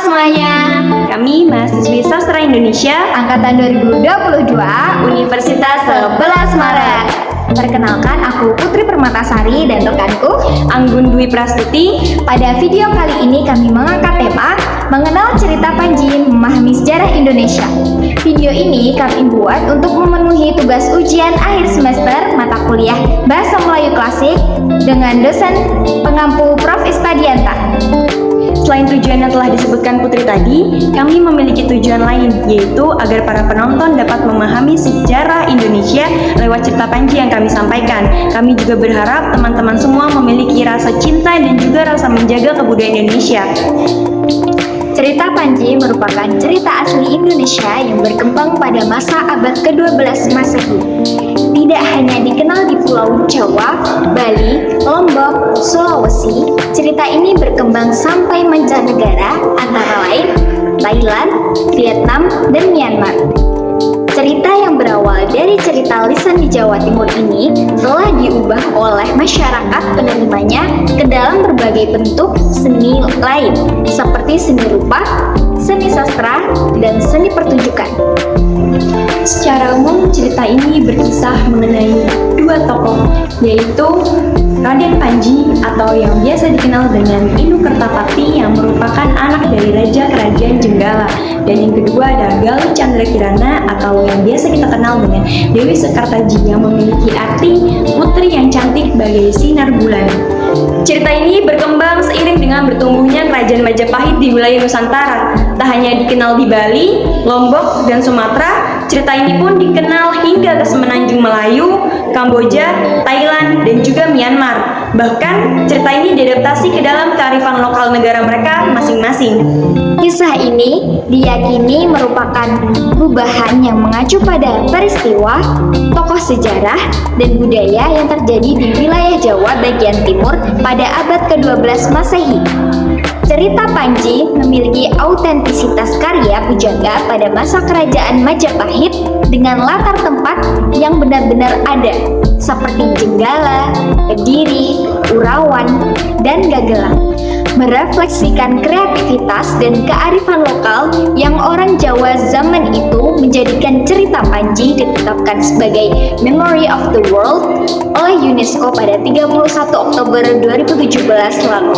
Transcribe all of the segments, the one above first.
semuanya, Kami mahasiswi Sastra Indonesia Angkatan 2022 Universitas 11 Maret. Perkenalkan, aku Putri Permatasari dan rekanku. Anggun Dwi Prastuti. Pada video kali ini kami mengangkat tema mengenal cerita Panji, memahami sejarah Indonesia. Video ini kami buat untuk memenuhi tugas ujian akhir semester mata kuliah Bahasa Melayu Klasik dengan dosen pengampu Prof. Istadianta. Selain tujuan yang telah disebutkan Putri tadi, kami memiliki tujuan lain, yaitu agar para penonton dapat memahami sejarah Indonesia lewat cerita Panji yang kami sampaikan. Kami juga berharap teman-teman semua memiliki rasa cinta dan juga rasa menjaga kebudayaan Indonesia. Cerita Panji merupakan cerita asli Indonesia yang berkembang pada masa abad ke-12 Masehi. Tidak hanya dikenal di Pulau Jawa, Bali, Lombok, Sulawesi, cerita ini berkembang sampai mancanegara antara lain Thailand, Vietnam, dan Myanmar. Cerita yang berawal dari cerita lisan di Jawa Timur ini telah diubah oleh masyarakat penerimanya ke dalam berbagai bentuk seni lain, seperti seni rupa, seni sastra, dan seni pertunjukan. Secara umum, cerita ini berkisah mengenai dua tokoh, yaitu Raden Panji atau yang biasa dikenal dengan Inu Kertapati yang merupakan anak dari Raja Kerajaan Jenggala, dan yang kedua ada Galuh Chandra Kirana atau yang biasa kita kenal dengan Dewi Sekartaji yang memiliki arti putri yang cantik bagai sinar bulan. Cerita ini berkembang seiring dengan bertumbuhnya kerajaan Majapahit di wilayah Nusantara. Tak hanya dikenal di Bali, Lombok, dan Sumatera, cerita ini pun dikenal hingga ke Semenanjung Melayu, Kamboja, Thailand, dan juga Myanmar. Bahkan, cerita ini diadaptasi ke dalam kearifan lokal negara mereka masing-masing. Kisah ini diyakini merupakan gubahan yang mengacu pada peristiwa, tokoh sejarah, dan budaya yang terjadi di wilayah Jawa bagian timur pada abad ke-12 Masehi. Cerita Panji memiliki autentisitas karya pujangga pada masa kerajaan Majapahit dengan latar tempat yang benar-benar ada, seperti Jenggala, Kediri, Urawan, dan Gagelang. Merefleksikan kreativitas dan kearifan lokal yang orang Jawa zaman itu menjadikan cerita Panji ditetapkan sebagai Memory of the World oleh UNESCO pada 31 Oktober 2017 lalu.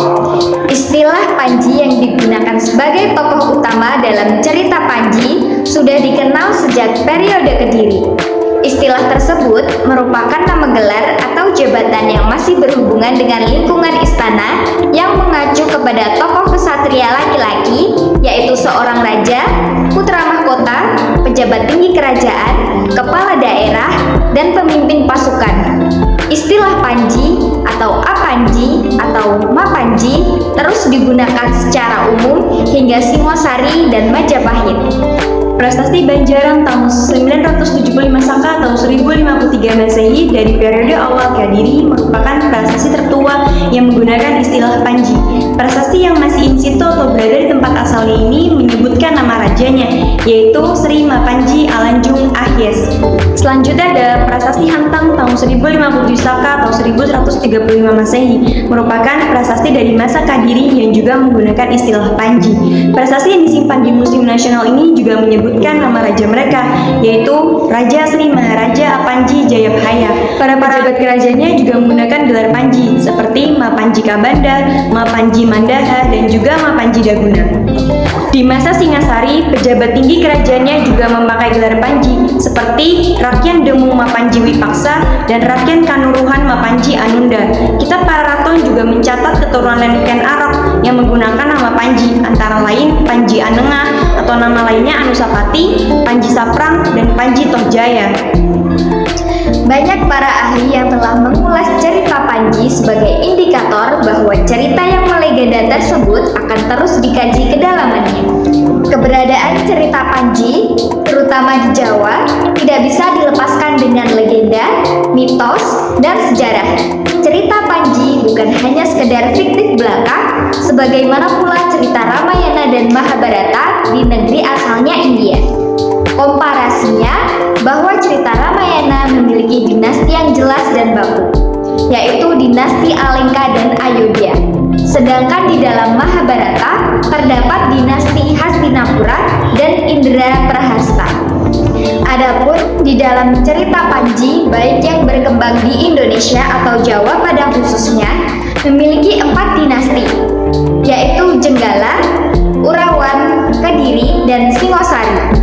Istilah Panji yang digunakan sebagai tokoh utama dalam cerita Panji sudah dikenal sejak periode Kediri. Istilah tersebut merupakan nama gelar atau jabatan yang masih berhubungan dengan lingkungan istana yang mengacu kepada tokoh kesatria laki-laki, yaitu seorang raja, putra mahkota, pejabat tinggi kerajaan, kepala daerah, dan pemimpin pasukan. Istilah Panji atau Apanji atau Mapanji terus digunakan secara umum hingga Singosari dan Majapahit. Prasasti Banjaran tahun 975 Saka atau 1053 Masehi dari periode awal Kediri merupakan prasasti tertua yang menggunakan istilah Panji. Prasasti yang masih in situ atau berada di tempat asalnya ini menyebutkan nama rajanya, yaitu Sri Mapanji Alanjung Ahyes. Selanjutnya ada prasasti Hantang tahun 1057 Saka atau 1135 Masehi, merupakan prasasti dari masa Kediri yang juga menggunakan istilah Panji. Prasasti yang disimpan di Museum Nasional ini juga menyebutkan nama raja mereka, yaitu Raja Sri Maharaja Apanji Jayabhaya. Para pejabat kerajaannya juga menggunakan gelar Panji, seperti Mapanji Kabanda, Mapanji Mandaha, dan juga Mapanji Daguna. Di masa Singasari, pejabat tinggi kerajaannya juga memakai gelar Panji, seperti Rakyan Demung Mapanji Wipaksa dan Rakyan Kanuruhan Mapanji Anunda. Kitab Pararaton juga mencatat keturunan Ken Arok yang menggunakan nama Panji, antara lain Panji Anengah atau nama lainnya Anusapati, Panji Saprang, dan Panji Tohjaya. Banyak para ahli yang telah mengulas cerita Panji sebagai indikator bahwa cerita yang melegenda tersebut akan terus dikaji kedalamannya. Keberadaan cerita Panji, terutama di Jawa, tidak bisa dilepaskan dengan legenda, mitos, dan sejarah. Cerita Panji bukan hanya sekedar fiktif belaka, sebagaimana pula cerita Ramayana dan Mahabharata di negeri asalnya India. Komparasinya, bahwa cerita Ramayana memiliki dinasti yang jelas dan baku, yaitu dinasti Alengka dan Ayodhya. Sedangkan di dalam Mahabharata terdapat dinasti Hastinapura dan Indraprahasta. Adapun di dalam cerita Panji, baik yang berkembang di Indonesia atau Jawa pada khususnya, memiliki 4 dinasti, yaitu Jenggala, Urawan, Kediri, dan Singosari.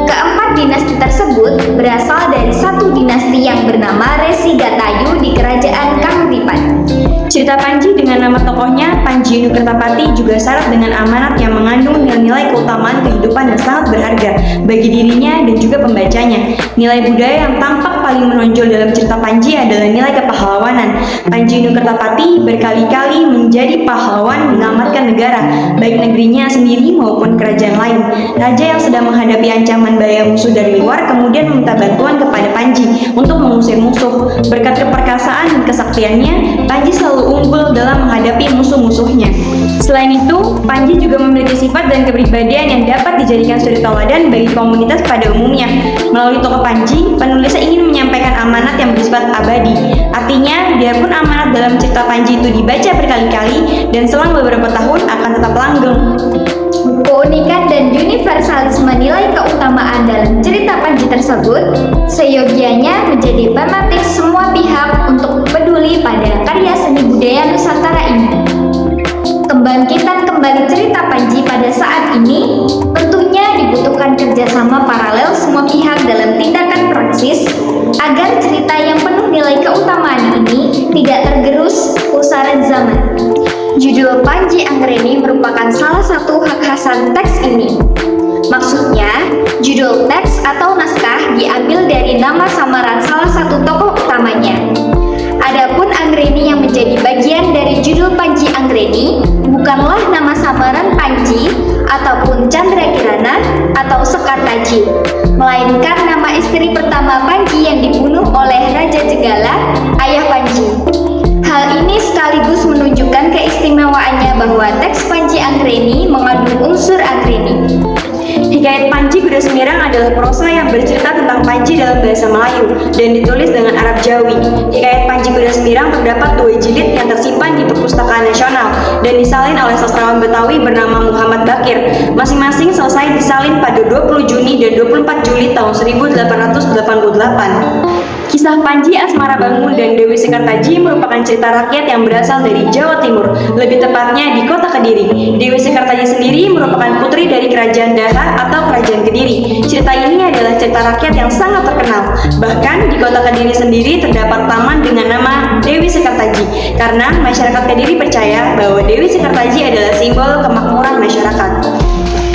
Keempat dinasti tersebut berasal dari satu dinasti yang bernama Resigatayuh di Kerajaan Kahuripan. Cerita Panji dengan nama tokohnya Panji Nukertapati juga syarat dengan amanat yang mengandung nilai-nilai keutamaan kehidupan yang sangat berharga bagi dirinya dan juga pembacanya. Nilai budaya yang tampak paling menonjol dalam cerita Panji adalah nilai kepahlawanan. Panji Nukertapati berkali-kali menjadi pahlawan menyelamatkan negara, baik negerinya sendiri maupun kerajaan lain. Raja yang sedang menghadapi ancaman bahaya musuh dari luar kemudian meminta bantuan kepada Panji untuk mengusir musuh. Berkat keperkasaan dan kesaktiannya, Panji selalu unggul dalam menghadapi musuh-musuhnya. Selain itu, Panji juga memiliki sifat dan kepribadian yang dapat dijadikan suri tauladan bagi komunitas pada umumnya. Melalui tokoh Panji, penulisnya ingin menyampaikan amanat yang bersifat abadi. Artinya, biarpun amanat dalam cerita Panji itu dibaca berkali-kali dan selang beberapa tahun akan tetap langgeng. Keunikan dan universalisme nilai keutamaan dalam cerita Panji tersebut seyogianya menjadi pemantik semua pihak untuk peduli pada karya seni budaya Nusantara ini. Kembangkitan kembali cerita Panji pada saat ini tentunya dibutuhkan kerjasama paralel semua pihak dalam tindakan praksis agar cerita yang penuh nilai keutamaan ini tidak tergerus pusaran zaman. Judul Panji Anggreni merupakan salah satu hak hasan teks ini. Maksudnya, judul teks atau naskah diambil dari nama samaran salah satu tokoh utamanya. Adapun Anggreni yang menjadi bagian dari judul Panji Anggreni bukanlah nama samaran Panji ataupun Chandra Kirana atau Sekar Taji, melainkan nama istri pertama Panji yang dibunuh oleh Raja Jenggala, ayah Panji. Hal ini sekaligus menunjukkan keistimewaannya bahwa teks Panji Anggreni mengandung unsur Anggreni. Hikayat Panji Kuda Semirang adalah prosa yang bercerita tentang Panji dalam bahasa Melayu dan ditulis dengan Arab Jawi. Hikayat Panji Kuda Semirang terdapat 2 jilid yang tersimpan di Perpustakaan Nasional dan disalin oleh sastrawan Betawi bernama Muhammad Bakir. Masing-masing selesai disalin pada 20 Juni dan 24 Juli tahun 1888. Kisah Panji Asmara Bangun dan Dewi Sekar Taji merupakan cerita rakyat yang berasal dari Jawa Timur, lebih tepatnya di kota Kediri. Dewi Sekar Taji sendiri merupakan putri dari Kerajaan Daha atau Kerajaan Kediri. Cerita ini adalah cerita rakyat yang sangat terkenal. Bahkan di kota Kediri sendiri terdapat taman dengan nama Dewi Sekar Taji, karena masyarakat Kediri percaya bahwa Dewi Sekar Taji adalah simbol kemakmuran masyarakat.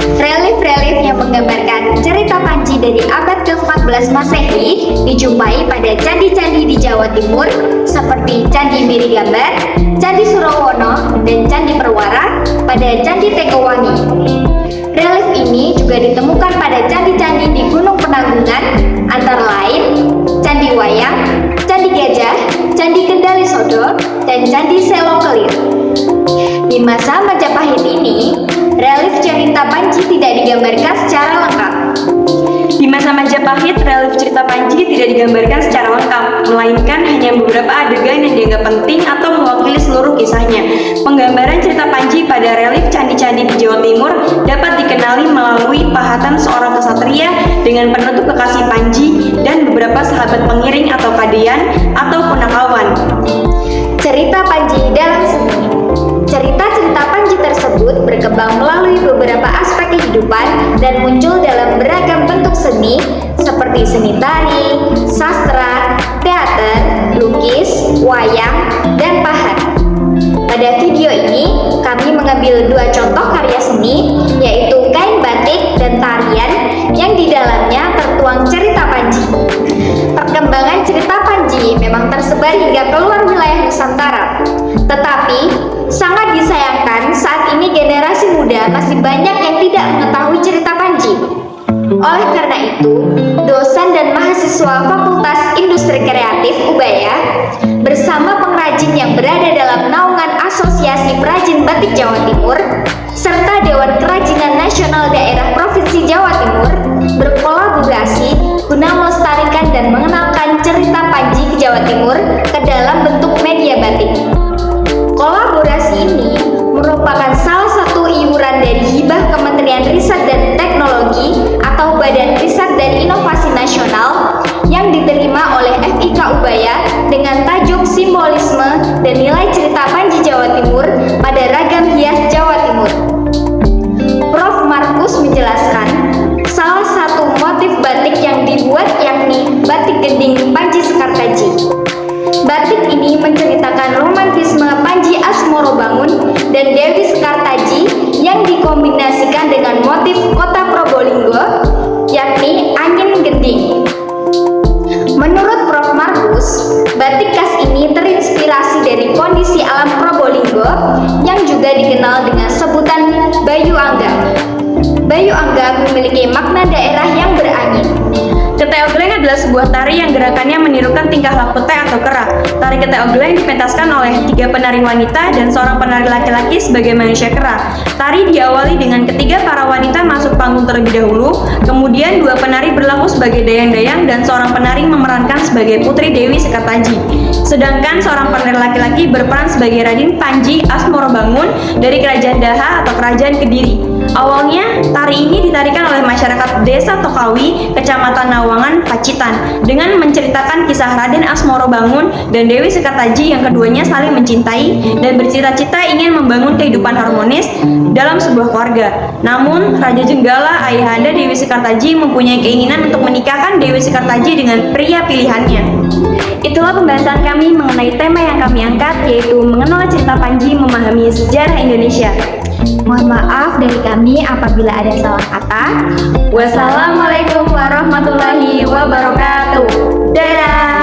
Relief-relief yang menggambarkan cerita Panji dari abad ke-14 Masehi dijumpai pada candi-candi di Jawa Timur seperti Candi Mirigambar, Candi Surowono, dan Candi Perwara pada Candi Tegowangi. Relief ini juga ditemukan pada candi-candi di Gunung Penanggungan, antara lain Candi Wayang, Candi Gajah, Candi Kendali Sodo, dan Candi Selo Kelir. Di masa Majapahit ini, relief cerita Panji tidak digambarkan secara lengkap. Di masa Majapahit, relief cerita Panji tidak digambarkan secara lengkap, melainkan hanya beberapa adegan yang dianggap penting atau mewakili seluruh kisahnya. Penggambaran cerita Panji pada relief candi-candi di Jawa Timur dapat dikenali melalui pahatan seorang kesatria dengan penutup kekasih Panji dan beberapa sahabat pengiring atau kadean atau punakawan. Cerita Panji dalam seni. Cerita-cerita Panji tersebut berkembang melalui beberapa aspek kehidupan dan muncul dalam beragam bentuk seni seperti seni tari, sastra, teater, lukis, wayang, dan pahat. Pada video ini, kami mengambil 2 contoh karya seni, yaitu kain batik dan tarian yang di dalamnya tertuang cerita Panji. Perkembangan cerita Panji memang tersebar hingga keluar wilayah Nusantara. Tetapi, sangat disayangkan saat ini generasi muda masih banyak yang tidak mengetahui cerita Panji. Oleh karena itu, dosen dan mahasiswa Fakultas Industri Kreatif Ubaya bersama pengrajin yang berada dalam naungan Asosiasi Perajin Batik Jawa Timur serta Dewan Kerajinan Nasional Daerah Provinsi Jawa Timur berkolaborasi guna melestarikan dan mengenalkan cerita Panji ke Jawa Timur ke dalam bentuk media batik. Kolaborasi ini dan nilai cerita Panji Jawa Timur pada ragam hias Jawa Timur. Prof. Markus menjelaskan, salah satu motif batik yang dibuat yakni batik gending Panji Sekartaji. Batik ini menceritakan romantisme Panji Asmorobangun dan Dewi Sekartaji yang dikombinasikan dengan motif kota Probolinggo, yakni angin gending. Menurut Prof. Markus, batik khas ini terinspirasi dari kondisi alam Probolinggo yang juga dikenal dengan sebutan Bayu Angga. Bayu Angga memiliki makna daerah yang berangin. Keteo Geleng adalah sebuah tari yang gerakannya menirukan tingkah laku teh atau kera. Tari Keteo Geleng dipentaskan oleh 3 penari wanita dan seorang penari laki-laki sebagai manusia kera. Tari diawali dengan ketiga para wanita masuk panggung terlebih dahulu, kemudian 2 penari berlaku sebagai dayang-dayang dan seorang penari memerankan sebagai Putri Dewi Sekartaji. Sedangkan seorang penari laki-laki berperan sebagai Raden Panji Asmorobangun dari Kerajaan Daha atau Kerajaan Kediri. Awalnya, tari ini ditarikan oleh masyarakat Desa Tokawi, Kecamatan Nawangan, Pacitan, dengan menceritakan kisah Raden Asmorobangun dan Dewi Sekartaji yang keduanya saling mencintai dan bercita-cita ingin membangun kehidupan harmonis dalam sebuah keluarga. Namun, Raja Jenggala, ayahanda Dewi Sekartaji, mempunyai keinginan untuk menikahkan Dewi Sekartaji dengan pria pilihannya. Itulah pembahasan kami mengenai tema yang kami angkat, yaitu mengenal cerita Panji, memahami sejarah Indonesia. Mohon maaf dari kami apabila ada salah kata. Wassalamualaikum warahmatullahi wabarakatuh. Dadah.